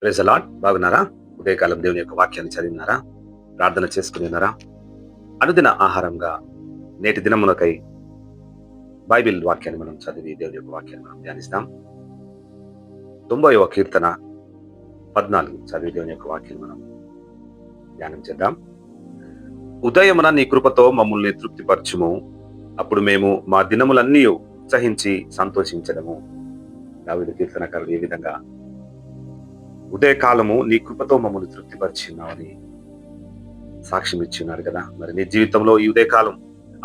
Praise the lord. బాగున్నారా? ఉదయకాలం దేవుని యొక్క వాక్యాన్ని చదివినారా? ప్రార్థన చేసుకుని ఉన్నారా? అనుదిన ఆహారంగా నేటి దినమునకై బైబిల్ వాక్యాన్ని మనం చదివి దేవుని యొక్క వాక్యాన్ని మనం ధ్యానిస్తాం. 90వ కీర్తన 14 చదివి దేవుని యొక్క వాక్యాన్ని మనం ధ్యానం చేద్దాం. ఉదయమున నీ కృపతో మమ్మల్ని తృప్తిపరచుము, అప్పుడు మేము మా దినములన్నీ ఉత్సహించి సంతోషించడము. దావీదు కీర్తనకారుడు ఏ విధంగా ఉదయకాలము నీ కృపతో మమ్మల్ని తృప్తిపరిచినావని సాక్ష్యం ఇచ్చిన్నారు కదా. మరి నీ జీవితంలో ఈ ఉదయకాలం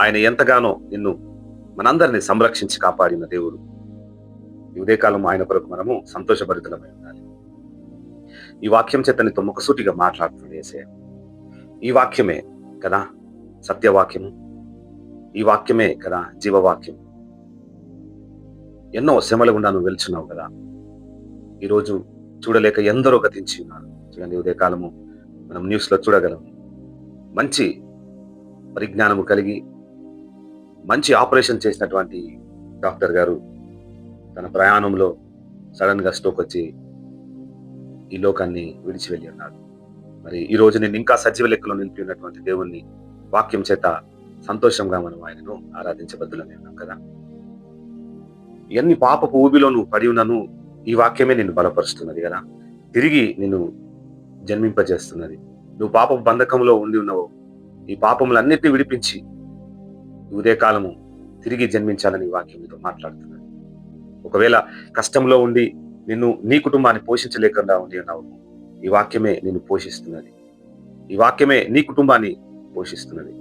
ఆయన ఎంతగానో నిన్ను మనందరినీ సంరక్షించి కాపాడిన దేవుడు. ఈ ఉదయకాలం ఆయన కొరకు మనము సంతోషభరితులమై ఉండాలి. ఈ వాక్యం చేత నీతో ముఖసూటిగా మాట్లాడుతుంది యేసయ్య. ఈ వాక్యమే కదా సత్యవాక్యము, ఈ వాక్యమే కదా జీవవాక్యం. ఎన్నో శ్రమల గుండా నువ్వు వెళ్తున్నావు కదా. ఈరోజు చూడలేక ఎందరో గతించి ఉన్నారు. చూడండి, ఉదయకాలము మనం న్యూస్ లో చూడగలము. మంచి పరిజ్ఞానము కలిగి మంచి ఆపరేషన్ చేసినటువంటి డాక్టర్ గారు తన ప్రయాణంలో సడన్ గా స్ట్రోక్ వచ్చి ఈ లోకాన్ని విడిచి వెళ్ళి ఉన్నారు. మరి ఈ రోజు నేను ఇంకా సజీవ లెక్కలో నిలిపి ఉన్నటువంటి దేవుణ్ణి వాక్యం చేత సంతోషంగా మనం ఆయనను ఆరాధించబద్దులమే ఉన్నాం కదా. ఎన్ని పాపపు ఊబిలో నువ్వు పడి ఉన్నను ఈ వాక్యమే నిన్ను బలపరుస్తున్నది కదా. తిరిగి నిన్ను జన్మింపజేస్తున్నది. నువ్వు పాపపు బంధకంలో ఉండి ఉన్నావు, ఈ పాపములన్నిటినీ విడిపించి ఉదయకాలము తిరిగి జన్మించాలని ఈ వాక్యం నీతో మాట్లాడుతున్నది. ఒకవేళ కష్టంలో ఉండి నిన్ను నీ కుటుంబాన్ని పోషించలేకుండా ఉండి ఉన్నావు, ఈ వాక్యమే నిన్ను పోషిస్తున్నది. ఈ వాక్యమే నీ కుటుంబాన్ని పోషిస్తున్నది.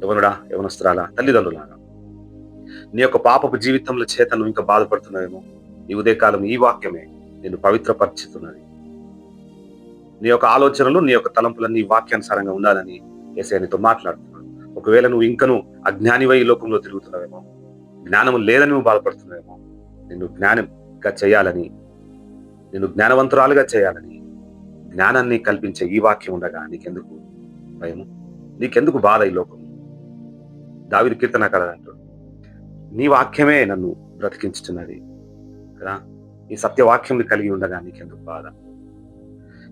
యవనుడా, యవనస్తురాలా, తల్లిదండ్రులాగా నీ యొక్క పాపపు జీవితంలో చేత నువ్వు ఇంకా బాధపడుతున్నావేమో, ఈ ఉదయకాలం ఈ వాక్యమే నిన్ను పవిత్రపరుచుతున్నది. నీ యొక్క ఆలోచనలు, నీ యొక్క తలంపులన్నీ ఈ వాక్యానుసారంగా ఉండాలని యేసయ్య నీతో మాట్లాడుతున్నాడు. ఒకవేళ నువ్వు ఇంకను అజ్ఞానివై ఈ లోకంలో తిరుగుతున్నావేమో, జ్ఞానము లేదని నువ్వు బాధపడుతున్నావేమో, నిన్ను జ్ఞానంగా చేయాలని, నిన్ను జ్ఞానవంతురాలుగా చేయాలని జ్ఞానాన్ని కల్పించే ఈ వాక్యం ఉండగా నీకెందుకు భయము, నీకెందుకు బాధ ఈ లోకం? దావీదు కీర్తనకారుడు అంటాడు, నీ వాక్యమే నన్ను బ్రతికించుతున్నది కదా. ఈ సత్యవాక్యం కలిగి ఉండగా నీకెందుకు బాధ?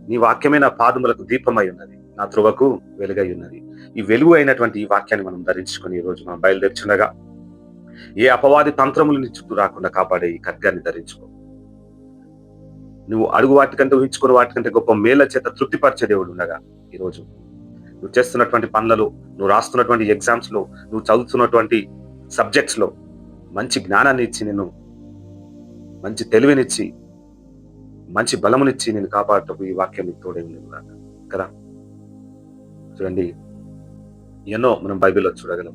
నీ వాక్యమే నా పాదములకు దీపమై ఉన్నది, నా త్రువకు వెలుగై ఉన్నది. ఈ వెలుగు అయినటువంటి ఈ వాక్యాన్ని మనం ధరించుకొని ఈ రోజు మనం బయలుదేర్చుండగా ఏ అపవాది తంత్రములు నీ చుట్టూ రాకుండా కాపాడే ఈ ఖడ్గాన్ని ధరించుకో. నువ్వు అడుగు వాటికంటే ఊహించుకున్న వాటికంటే గొప్ప మేళ్ల చేత తృప్తిపరిచే దేవుడు ఉండగా ఈరోజు నువ్వు చేస్తున్నటువంటి పనులలో, నువ్వు రాస్తున్నటువంటి ఎగ్జామ్స్ లో, నువ్వు చదువుతున్నటువంటి సబ్జెక్ట్స్ లో మంచి జ్ఞానాన్ని ఇచ్చి, నిన్ను మంచి తెలివినిచ్చి, మంచి బలమునిచ్చి నేను కాపాడటకు ఈ వాక్యం నీకు తోడే ఉంది కదా. చూడండి, ఎన్నో మనం బైబిల్లో చూడగలం.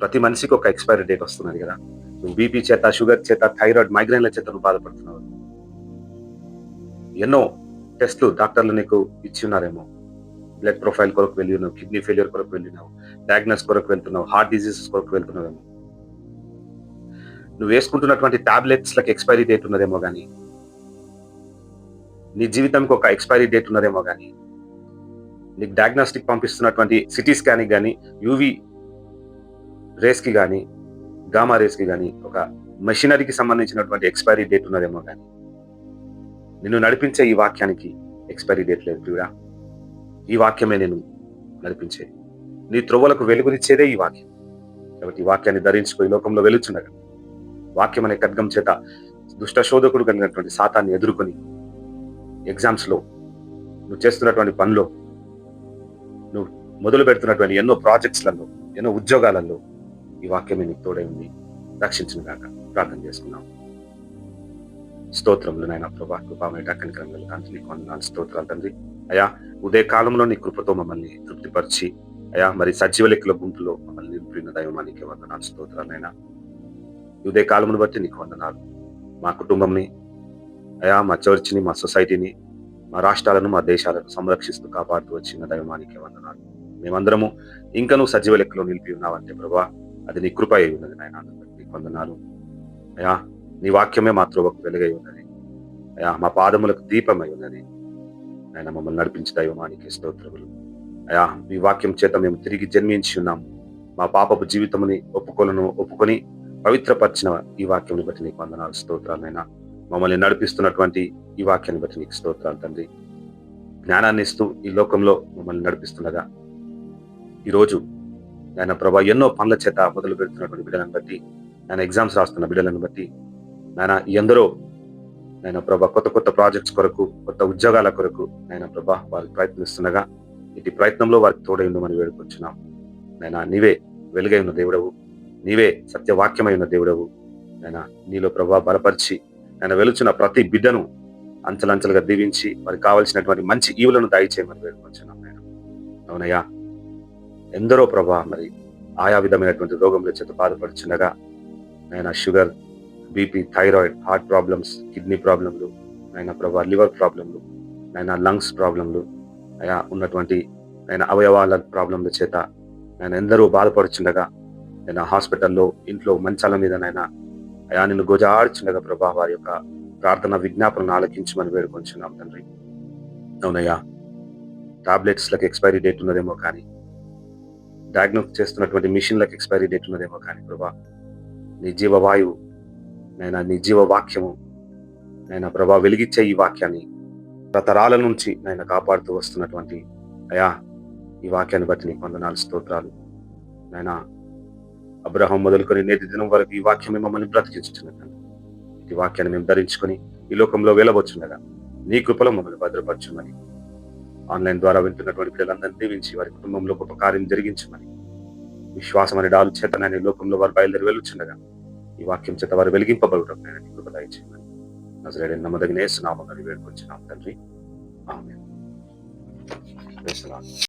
ప్రతి మనిషికి ఒక ఎక్స్పైరీ డేట్ వస్తున్నది కదా. నువ్వు బీపీ చేత, షుగర్ చేత, థైరాయిడ్, మైగ్రేన్ల చేత నువ్వు బాధపడుతున్నావు. ఎన్నో టెస్టులు డాక్టర్లు నీకు ఇచ్చి ఉన్నారేమో. బ్లడ్ ప్రొఫైల్ కొరకు వెళ్ళి ఉన్నావు, కిడ్నీ ఫెయిలియర్ కొరకు వెళ్ళినావు, డయాగ్నోస్ కొరకు వెళ్తున్నావు, హార్ట్ డిజీజెస్ కొరకు వెళ్తున్నావేమో. నువ్వు వేసుకుంటున్నటువంటి టాబ్లెట్స్ లకు ఎక్స్పైరీ డేట్ ఉన్నదేమో కానీ, నీ జీవితానికి ఒక ఎక్స్పైరీ డేట్ ఉన్నదేమో కానీ, నీకు డయాగ్నోస్టిక్ పంపిస్తున్నటువంటి సిటీ స్కానింగ్ కానీ, యూవి రేస్ కి కానీ, గామా రేస్ కి కానీ ఒక మెషినరీకి సంబంధించినటువంటి ఎక్స్పైరీ డేట్ ఉన్నదేమో కానీ, నిన్ను నడిపించే ఈ వాక్యానికి ఎక్స్పైరీ డేట్ లేదు ప్రియుడా. ఈ వాక్యమే నేను నడిపించే, నీ త్రోవలకు వెలుగునిచ్చేదే ఈ వాక్యం. కాబట్టి ఈ వాక్యాన్ని ధరించుకో. ఈ లోకంలో వెలుచుండగా వాక్యం అనే ఖడ్గం చేత దుష్ట శోధకుడు కలిగినటువంటి సాతాన్ని ఎదుర్కొని ఎగ్జామ్స్ లో, నువ్వు చేస్తున్నటువంటి పనిలో, నువ్వు మొదలు పెడుతున్నటువంటి ఎన్నో ప్రాజెక్ట్స్లలో, ఎన్నో ఉద్యోగాలలో ఈ వాక్యమే నీకు తోడై ఉంది. రక్షించిన గాక ప్రార్థన చేసుకున్నాం. స్తోత్రములు నాయన ప్రభా, కృపామేట కనికరంగా తండ్రి, నీకు వందనాలు, స్తోత్రాలు తండ్రి. అయా, ఉదయ కాలంలో నీ కృపతో మమ్మల్ని తృప్తిపరిచి అయా మరి సజీవ లెక్కల గుంపులో మమ్మల్ని నింపిన దైవమానికి వందనాలు, స్తోత్రాలైనా. ఈ ఉదయ కాలమును బట్టి నీకు వందనాలు. మా కుటుంబంని అయా, మా చర్చిని, మా సొసైటీని, మా రాష్ట్రాలను, మా దేశాలను సంరక్షిస్తూ కాపాడుతూ వచ్చిన దైవమానికి వందనాలు. మేమందరము ఇంకా నువ్వు సజీవ లెక్కలో నిలిపి ఉన్నావంటే ప్రభా, అది నీ కృప అయి ఉన్నది నాయన. నీకు వందనాలు అయా. నీ వాక్యమే మా త్రోవకు వెలుగై ఉన్నది అయా, మా పాదములకు దీపమై ఉన్నది ఆయన. మమ్మల్ని నడిపించి దైవమానికి స్తోత్రములు అయా. ఈ వాక్యం చేత మేము తిరిగి జన్మించి ఉన్నాము. మా పాపపు జీవితముని ఒప్పుకొని పవిత్రపరిచిన ఈ వాక్యం బట్టి నీకు వందనాలు, స్తోత్రాలైనా. మమ్మల్ని నడిపిస్తున్నటువంటి ఈ వాక్యాన్ని బట్టి నీకు స్తోత్రాలు తండ్రి. జ్ఞానాన్ని ఇస్తూ ఈ లోకంలో మమ్మల్ని నడిపిస్తుండగా ఈరోజు నాయన ప్రభా ఎన్నో పనుల చేత మొదలు పెడుతున్నటువంటి బిడ్డలను బట్టి, నాయన ఎగ్జామ్స్ రాస్తున్న బిడ్డలను బట్టి, నాయన ఎందరో నాయన ప్రభా కొత్త కొత్త ప్రాజెక్ట్స్ కొరకు, కొత్త ఉద్యోగాల కొరకు నాయన ప్రభా వారు ప్రయత్నిస్తుండగా ఇటు ప్రయత్నంలో వారికి తోడై ఉండమని వేడుకొచ్చున్నాం. నాయన నీవే వెలుగై ఉన్న దేవుడవు, నీవే సత్యవాక్యమై ఉన్న దేవుడవు. నాయన నీలో ప్రభా బలపరిచి ఆయన వెలుచున్న ప్రతి బిడ్డను అంచెలంచెలుగా దీవించి వారికి కావలసినటువంటి మంచి ఈవులను దయచేయమని వేడుకొచ్చున్నాం. నేను అవునయ్యా, ఎందరో ప్రభా మరి ఆయా విధమైనటువంటి రోగముల చేత బాధపడుచుండగా ఆయన sugar, BP, thyroid, heart problems, kidney ప్రాబ్లంలు, ఆయన ప్రభా లివర్ ప్రాబ్లంలు, ఆయన లంగ్స్ ప్రాబ్లంలు, అయా ఉన్నటువంటి ఆయన అవయవాల ప్రాబ్లంల చేత ఆయన ఎందరో బాధపడుచుండగా ఆయన హాస్పిటల్లో, ఇంట్లో మంచాల మీద నైనా అయా నిన్ను గోజాడుచుండగా ప్రభా వారి యొక్క ప్రార్థన విజ్ఞాపనను ఆలకించమని వేడుకొంచున్నాం తండ్రి. అవునయ్యా, టాబ్లెట్స్లకు ఎక్స్పైరీ డేట్ ఉన్నదేమో కానీ, డయాగ్నోస్ చేస్తున్నటువంటి మిషన్లకు ఎక్స్పైరీ డేట్ ఉన్నదేమో కానీ ప్రభా నీ జీవవాయువు నైనా, నీ జీవ వాక్యము నైనా ప్రభా వెలిగించే ఈ వాక్యాన్ని తరతరాల నుంచి నైనా కాపాడుతూ వస్తున్నటువంటి అయా ఈ వాక్యాన్ని బట్టి నీకు వందనాలు, స్తోత్రాలు. నైనా అబ్రహాం మొదలుకొని నేటి దినం వరకు ఈ వాక్యమే మమ్మల్ని బ్రతికించుతున్నది. ఈ వాక్యాన్ని మేము ధరించుకొని ఈ లోకంలో వెళ్ళవచ్చుండగా నీ కృపలో మమ్మల్ని భద్రపరచుమని, ఆన్లైన్ ద్వారా వింటున్నటువంటి పిల్లలందరినీ దీవించి వారి కుటుంబంలో గొప్ప కార్యం జరిగించమని, విశ్వాసం అనే డాలు చేత నేను ఈ లోకంలో వారు బయలుదేరి వెళ్ళొచ్చుండగా ఈ వాక్యం చేత వారు వెలిగింపబడటం నేను నీ కృప దయచేయమని నజరేయుడైన నమ్మదగిన యేసు నామమున వేడుకొంచున్నాం తండ్రి. ఆమేన్. Praise the lord.